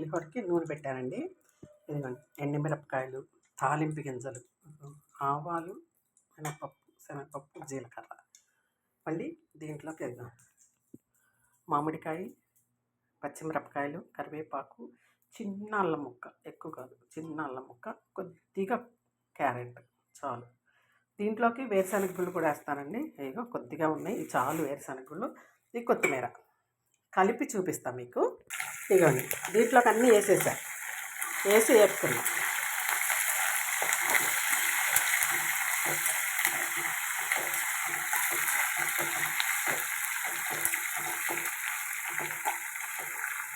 పులిహోరకి నూనె పెట్టానండి. ఇదిగోండి ఎండుమిరపకాయలు, తాలింపు గింజలు, ఆవాలు, శనగపప్పు, జీలకర్ర. మళ్ళీ దీంట్లోకి మామిడికాయ, పచ్చిమిరపకాయలు, కరివేపాకు, చిన్న అల్లం ముక్క, ఎక్కువ కాదు, చిన్న అల్లం ముక్క, కొద్దిగా క్యారెట్ చాలు. దీంట్లోకి వేరుశనగ గుళ్ళు కూడా వేస్తానండి. ఇదిగో కొద్దిగా ఉన్నాయి, చాలు వేరుశనగ గుళ్ళు. ఇది కొత్తిమీర కలిపి చూపిస్తాను మీకు. ఇదిగోండి దీంట్లోకి అన్నీ వేసేసా, వేసి వేపుకున్నా.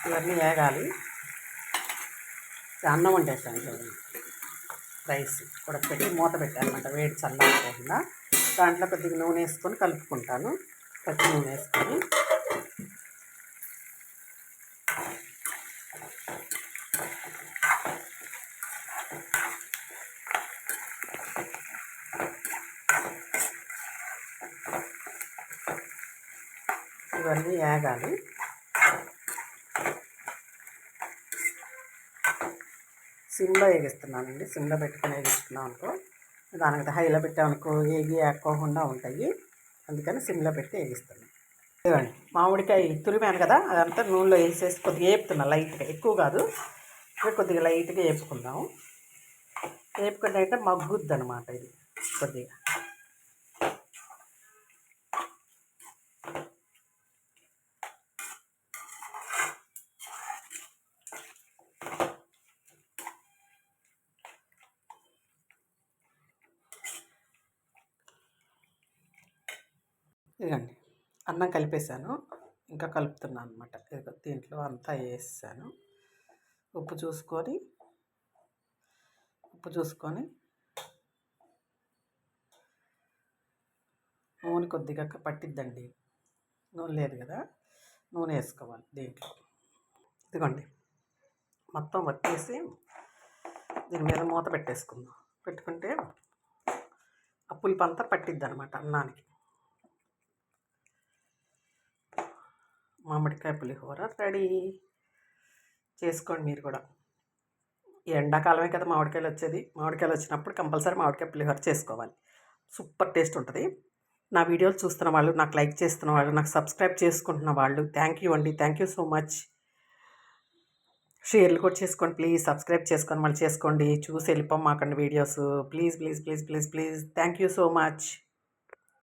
ఇవన్నీ వేగాలి. అన్నం వండేసాను చూడండి, రైస్ ఉడకపెట్టి మూత పెట్టానమాట, వేడి చల్లారిపోకుండా. దాంట్లో కొద్దిగా నూనె వేసుకొని కలుపుకుంటాను, పచ్చి నూనె వేసుకొని. ఇవన్నీ వేగాలి. సిమ్లో వేగిస్తున్నానండి, సిమ్లో పెట్టుకొని వేగిస్తున్నాం అనుకో, దానికి హైలో పెట్టామనుకో వేక్కోకుండా ఉంటాయి. అందుకని సిమ్లో పెట్టి వేగిస్తున్నాను. ఇవ్వండి మామిడికాయ తురిమాను కదా, అదంతా నూనెలో వేసేసి కొద్దిగా వేపుతున్నా లైట్గా, ఎక్కువ కాదు, కొద్దిగా లైట్గా వేపుకుందాం. వేపుకుంటే అంటే మగ్గుద్ది అనమాట ఇది కొద్దిగా. ఇదండి అన్నం కలిపేసాను, ఇంకా కలుపుతున్నాను అనమాట. ఇదిగో దీంట్లో అంతా వేసాను. ఉప్పు చూసుకొని నూనె కొద్దిగా పట్టిద్దండి, నూనె లేదు కదా, నూనె వేసుకోవాలి దీంట్లో. ఇదిగోండి మొత్తం వచ్చేసి దీని మీద మూత పెట్టేసుకుందాం. పెట్టుకుంటే ఆ పులుపు అంతా పట్టిద్ది అనమాట అన్నానికి. మామిడికాయ పులిహోర రెడీ. చేసుకోండి మీరు కూడా. ఎండాకాలమే కదా మామిడికాయలు వచ్చేది, మామిడికాయలు వచ్చినప్పుడు కంపల్సరీ మామిడికాయ పులిహోర చేసుకోవాలి. సూపర్ టేస్ట్ ఉంటుంది. నా వీడియోలు చూస్తున్న వాళ్ళు, నాకు లైక్ చేస్తున్న వాళ్ళు, నాకు సబ్స్క్రైబ్ చేసుకుంటున్న వాళ్ళు, థ్యాంక్ యూ అండి, థ్యాంక్ యూ సో మచ్. షేర్లు కూడా చేసుకోండి ప్లీజ్, సబ్స్క్రైబ్ చేసుకొని మళ్ళీ చేసుకోండి. చూసి వెళ్ళిపోమాకండి videos, please please please please please. Thank you so much.